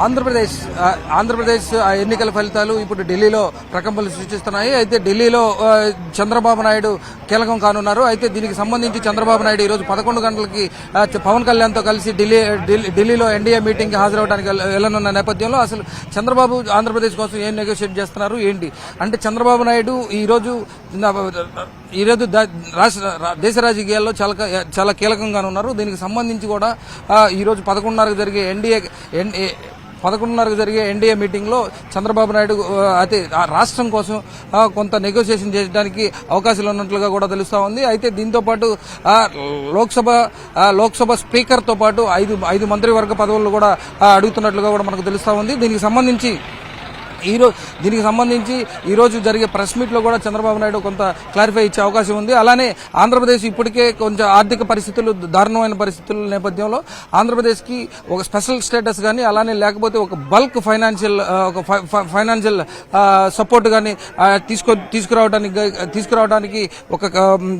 ఆంధ్రప్రదేశ్ ఎన్నికల ఫలితాలు ఇప్పుడు ఢిల్లీలో ప్రకంపనలు సృష్టిస్తున్నాయి. అయితే ఢిల్లీలో చంద్రబాబు నాయుడు కీలకం కానున్నారు. అయితే దీనికి సంబంధించి చంద్రబాబు నాయుడు ఈరోజు 11 గంటలకి పవన్ కళ్యాణ్తో కలిసి ఢిల్లీలో ఎన్డీఏ మీటింగ్ కి హాజరవడానికి వెళ్లనున్న నేపథ్యంలో అసలు చంద్రబాబు ఆంధ్రప్రదేశ్ కోసం ఏం నెగోషియేట్ చేస్తున్నారు ఏంటి అంటే చంద్రబాబు నాయుడు ఈరోజు దేశ రాజకీయాల్లో చాలా కీలకంగా ఉన్నారు. దీనికి సంబంధించి కూడా ఈరోజు 11:30కు జరిగే ఎన్డీఏ మీటింగ్ లో చంద్రబాబు నాయుడు అయితే రాష్ట్రం కోసం కొంత నెగోషియేషన్ చేయడానికి అవకాశాలు ఉన్నట్లుగా కూడా తెలుస్తా ఉంది. అయితే దీంతో పాటు లోక్సభ స్పీకర్ తో పాటు ఐదు మంత్రివర్గ పదవులు కూడా అడుగుతున్నట్లుగా కూడా మనకు తెలుస్తా ఉంది. దీనికి సంబంధించి ఈరోజు జరిగే ప్రెస్ మీట్ లో కూడా చంద్రబాబు నాయుడు కొంత క్లారిఫై ఇచ్చే అవకాశం ఉంది. అలానే ఆంధ్రప్రదేశ్ ఇప్పటికే కొంచెం ఆర్థిక పరిస్థితులు దారుణమైన పరిస్థితుల నేపథ్యంలో ఆంధ్రప్రదేశ్ కి ఒక స్పెషల్ స్టేటస్ గానీ అలానే లేకపోతే ఒక బల్క్ ఫైనాన్షియల్ సపోర్ట్ గానీ తీసుకురావడానికి ఒక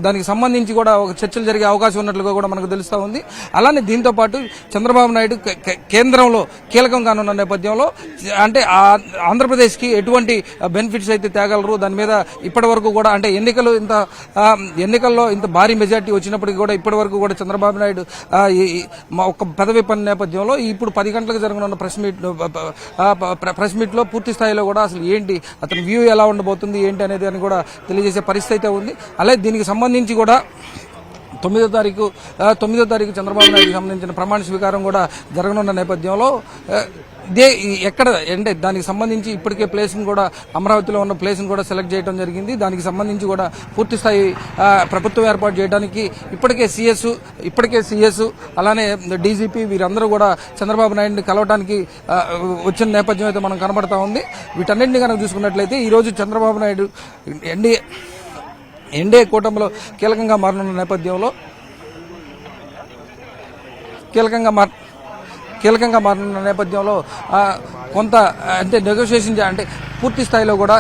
దానికి సంబంధించి కూడా ఒక చర్చలు జరిగే అవకాశం ఉన్నట్లుగా కూడా మనకు తెలుస్తా ఉంది. అలానే దీంతో పాటు చంద్రబాబు నాయుడు కేంద్రంలో కీలకం కానున్న నేపథ్యంలో అంటే ఆంధ్రప్రదేశ్ కి ఎటువంటి బెనిఫిట్స్ అయితే తేగలరు దాని మీద ఇప్పటి వరకు కూడా అంటే ఎన్నికల్లో ఇంత భారీ మెజార్టీ వచ్చినప్పటికీ కూడా ఇప్పటి వరకు కూడా చంద్రబాబు నాయుడు ఒక పదవి పని నేపథ్యంలో ఇప్పుడు 10 గంటలకు జరగనున్న ప్రెస్ మీట్ లో పూర్తి స్థాయిలో కూడా అసలు ఏంటి అతని వ్యూ ఎలా ఉండబోతుంది ఏంటి అనేది అని కూడా తెలియజేసే పరిస్థితి అయితే ఉంది. అలాగే దీనికి సంబంధించి కూడా 9వ తారీఖు చంద్రబాబు నాయుడుకి సంబంధించిన ప్రమాణ స్వీకారం కూడా జరగనున్న నేపథ్యంలో ఎక్కడ అంటే దానికి సంబంధించి ఇప్పటికే ప్లేస్ కూడా అమరావతిలో ఉన్న ప్లేస్ కూడా సెలెక్ట్ చేయడం జరిగింది. దానికి సంబంధించి కూడా పూర్తి స్థాయి ప్రభుత్వం ఏర్పాటు చేయడానికి ఇప్పటికే సిఎస్ అలానే డీజీపీ వీరందరూ కూడా చంద్రబాబు నాయుడిని కలవడానికి వచ్చిన నేపథ్యం అయితే మనం కనబడతా ఉంది. వీటన్నింటినీ కనుక చూసుకున్నట్లయితే ఈ రోజు చంద్రబాబు నాయుడు ఎన్డీఏ కూటమిలో కీలకంగా మారనున్న నేపథ్యంలో కొంత అంటే నెగోషియేషన్ అంటే పూర్తి స్థాయిలో కూడా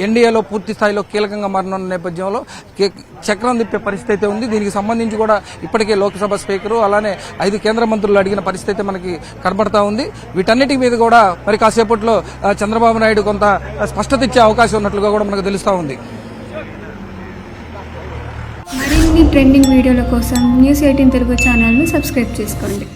ఎన్డీఏలో పూర్తి స్థాయిలో కీలకంగా మారనున్న నేపథ్యంలో చక్రం తిప్పే పరిస్థితి అయితే ఉంది. దీనికి సంబంధించి కూడా ఇప్పటికే లోక్సభ స్పీకరు అలానే 5 కేంద్ర మంత్రులు అడిగిన పరిస్థితి అయితే మనకి కనబడతా ఉంది. వీటన్నిటి మీద కూడా మరి కాసేపట్లో చంద్రబాబు నాయుడు కొంత స్పష్టత ఇచ్చే అవకాశం ఉన్నట్లుగా కూడా మనకు తెలుస్తా ఉంది. మరిన్ని ట్రెండింగ్ వీడియోల కోసం న్యూస్ 18 తెలుగు ఛానల్ను సబ్స్క్రైబ్ చేసుకోండి.